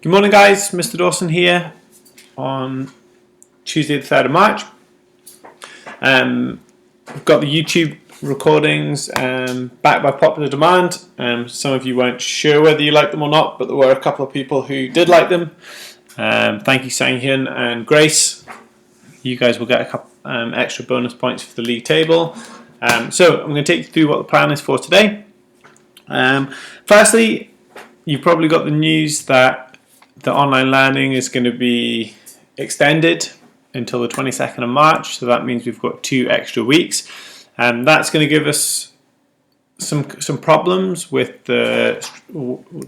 Good morning guys, Mr. Dawson here on Tuesday the 3rd of March. We've got the YouTube recordings back by popular demand. Some of you weren't sure whether you liked them or not, but there were a couple of people who did like them. Thank you Sang-hyun and Grace. You guys will get a couple extra bonus points for the league table. So I'm going to take you through what the plan is for today. Firstly, you've probably got the news that the online learning is going to be extended until the 22nd of March, so that means we've got 2 extra weeks, and that's going to give us some problems with the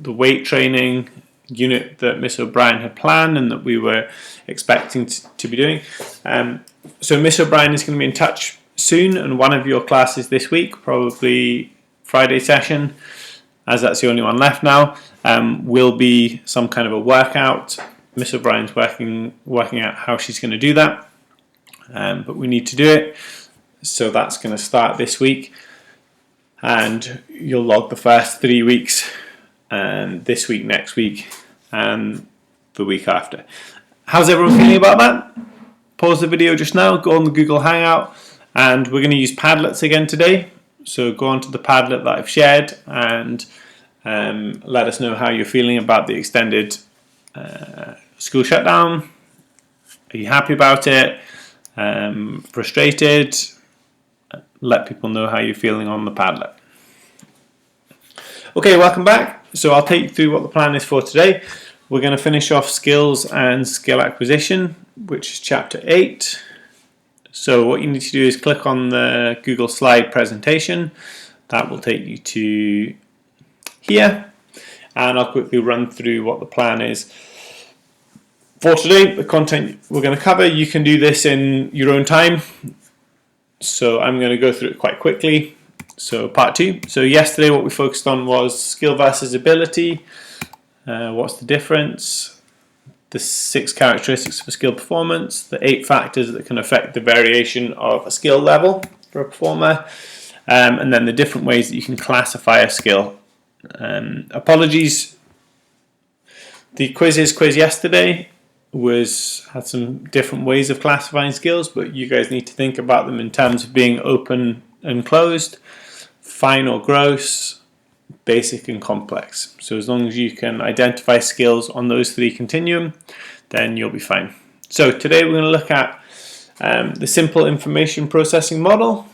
weight training unit that Miss O'Brien had planned and that we were expecting to be doing. So Miss O'Brien is going to be in touch soon, and one of your classes this week, probably Friday session, as that's the only one left now, will be some kind of a workout. Miss O'Brien's working out how she's going to do that, but we need to do it, so that's going to start this week, and you'll log the first 3 weeks, this week, next week, and the week after. How's everyone feeling about that? Pause the video just now, go on the Google Hangout, and we're going to use Padlets again today. So go on to the Padlet that I've shared and let us know how you're feeling about the extended school shutdown. Are you happy about it? Frustrated? Let people know how you're feeling on the Padlet. Okay, welcome back. So I'll take you through what the plan is for today. We're going to finish off skills and skill acquisition, which is chapter 8. So what you need to do is click on the Google slide presentation. That will take you to here, and I'll quickly run through what the plan is for today. The content we're going to cover, you can do this in your own time, so I'm going to go through it quite quickly. So part 2. So yesterday what we focused on was skill versus ability. What's the difference? The 6 characteristics of a skill performance, the 8 factors that can affect the variation of a skill level for a performer, and then the different ways that you can classify a skill. Apologies, the quiz yesterday had some different ways of classifying skills, but you guys need to think about them in terms of being open and closed, fine or gross, basic and complex. So as long as you can identify skills on those 3 continuum, then you'll be fine. So today we're going to look at the simple information processing model.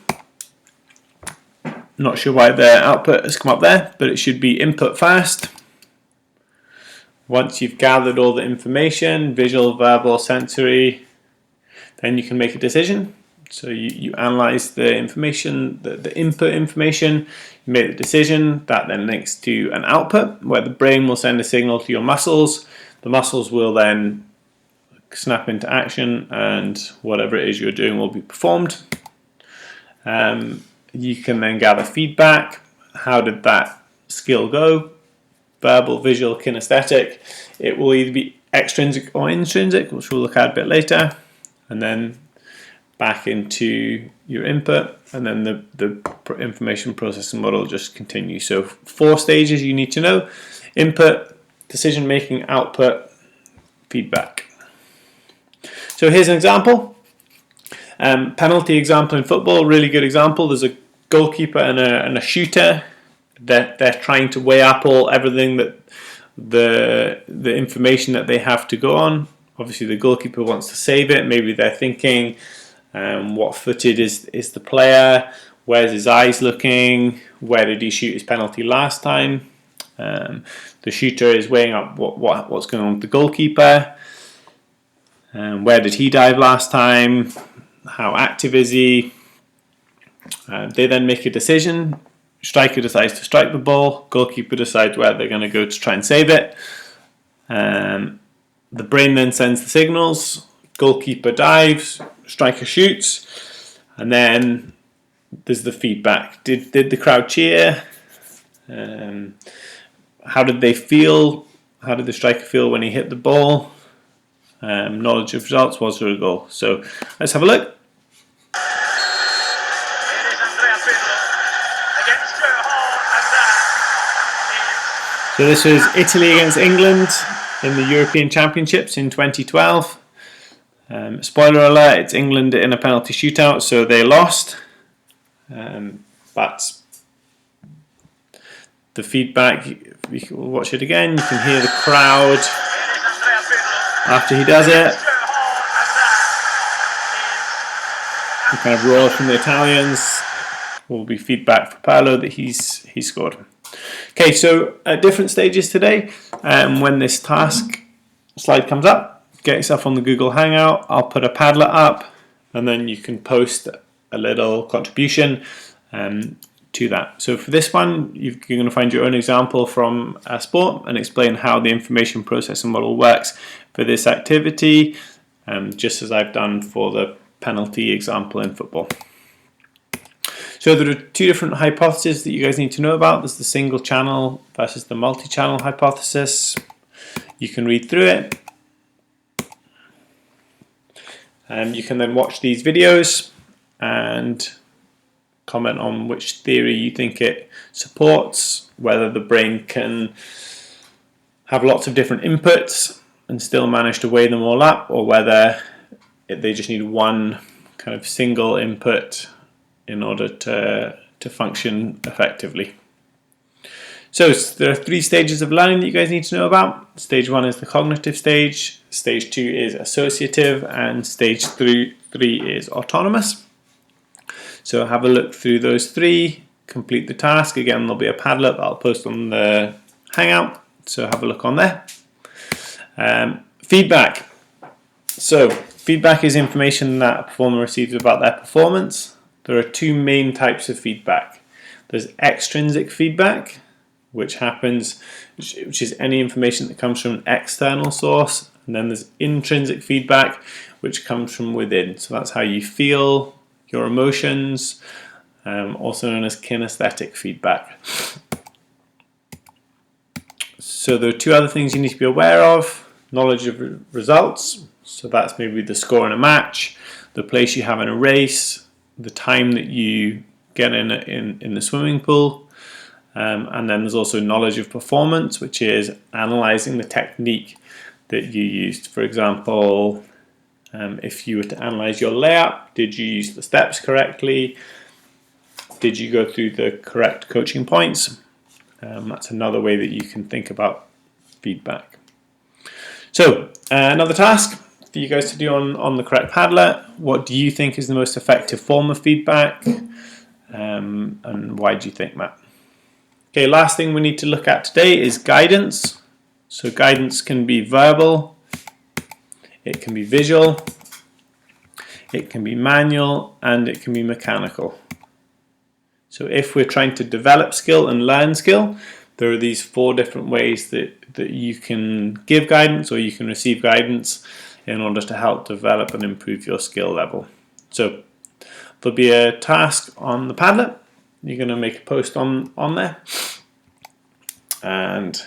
Not sure why the output has come up there, but it should be input first. Once you've gathered all the information, visual, verbal, sensory, then you can make a decision. So you analyze the information, the input information, you make the decision, that then links to an output where the brain will send a signal to your muscles. The muscles will then snap into action, and whatever it is you're doing will be performed. You can then gather feedback. How did that skill go? Verbal, visual, kinesthetic. It will either be extrinsic or intrinsic, which we'll look at a bit later, and then back into your input, and then the information processing model just continues. So 4 stages you need to know: input, decision making, output, feedback. So here's an example. Penalty example in football, really good example. There's a goalkeeper and a shooter. They're trying to weigh up everything that the information that they have to go on. Obviously the goalkeeper wants to save it. Maybe they're thinking, what footed is the player? Where's his eyes looking? Where did he shoot his penalty last time? The shooter is weighing up what's going on with the goalkeeper. Where did he dive last time? How active is he? They then make a decision. Striker decides to strike the ball. Goalkeeper decides where they're going to go to try and save it. The brain then sends the signals. Goalkeeper dives. Striker shoots. And then there's the feedback. Did the crowd cheer? How did they feel? How did the striker feel when he hit the ball? Knowledge of results. Was there a goal? So let's have a look. So this was Italy against England. in the European Championships in 2012. Spoiler alert, it's England in a penalty shootout, so they lost. But the feedback, you can watch it again, you can hear the crowd after he does it. The kind of roar from the Italians will be feedback for Paolo that he's scored. Okay, so at different stages today, when this task slide comes up, get yourself on the Google Hangout. I'll put a Padlet up, and then you can post a little contribution to that. So for this one, you're going to find your own example from a sport and explain how the information processing model works for this activity, just as I've done for the penalty example in football. So there are two different hypotheses that you guys need to know about. There's the single channel versus the multi-channel hypothesis. You can read through it. You can then watch these videos and comment on which theory you think it supports, whether the brain can have lots of different inputs and still manage to weigh them all up, or whether they just need one kind of single input in order to function effectively. So there are 3 stages of learning that you guys need to know about. Stage 1 is the cognitive stage, stage 2 is associative, and stage 3 is autonomous. So have a look through those 3, complete the task. Again, there'll be a Padlet that I'll post on the Hangout, so have a look on there. Feedback. So feedback is information that a performer receives about their performance. There are 2 main types of feedback. There's extrinsic feedback, which is any information that comes from an external source, and then there's intrinsic feedback, which comes from within. So that's how you feel, your emotions, also known as kinesthetic feedback. So there are 2 other things you need to be aware of. Knowledge of results, so that's maybe the score in a match, the place you have in a race, the time that you get in the swimming pool, and then there's also knowledge of performance, which is analysing the technique that you used. For example, if you were to analyse your layup, did you use the steps correctly? Did you go through the correct coaching points? That's another way that you can think about feedback. So another task for you guys to do on the correct Padlet. What do you think is the most effective form of feedback? And why do you think, Matt? Okay, last thing we need to look at today is guidance. So guidance can be verbal, it can be visual, it can be manual, and it can be mechanical. So if we're trying to develop skill and learn skill, there are these 4 different ways that you can give guidance or you can receive guidance in order to help develop and improve your skill level. So there'll be a task on the Padlet. You're going to make a post on there, and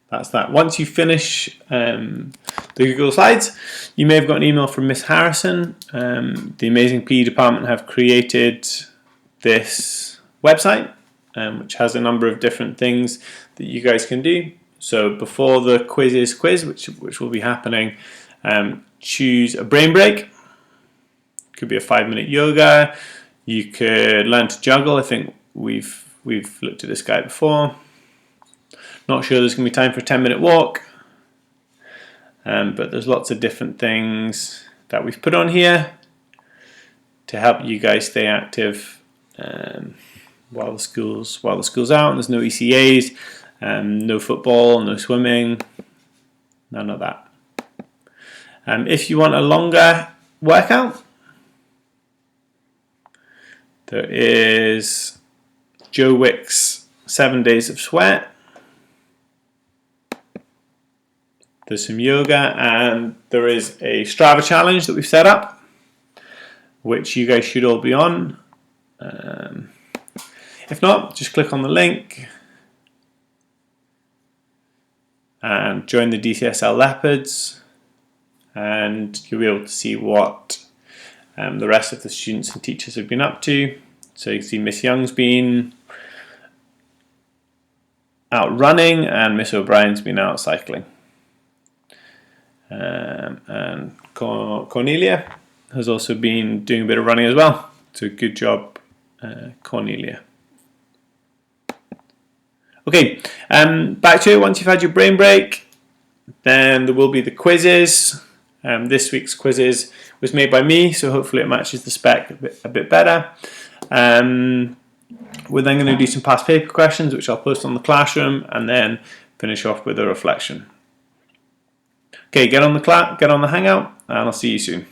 that's that. Once you finish the Google Slides, you may have got an email from Miss Harrison. The amazing PE department have created this website, which has a number of different things that you guys can do. So before the quiz, which will be happening, choose a brain break. Could be a 5-minute yoga. You could learn to juggle. I think we've looked at this guy before. Not sure there's going to be time for a 10-minute walk, but there's lots of different things that we've put on here to help you guys stay active while the school's out. And there's no ECAs, no football, no swimming, none of that. If you want a longer workout, there is Joe Wick's 7 Days of Sweat. There's some yoga, and there is a Strava challenge that we've set up, which you guys should all be on. If not, just click on the link and join the DCSL Leopards, and you'll be able to see what the rest of the students and teachers have been up to. So you can see Miss Young's been out running and Miss O'Brien's been out cycling. and Cornelia has also been doing a bit of running as well. So good job, Cornelia. Okay, back to it. Once you've had your brain break, then there will be the quizzes. This week's quizzes was made by me, so hopefully it matches the spec a bit better. We're then going to do some past paper questions, which I'll post on the classroom, and then finish off with a reflection. Okay, get on the Hangout, and I'll see you soon.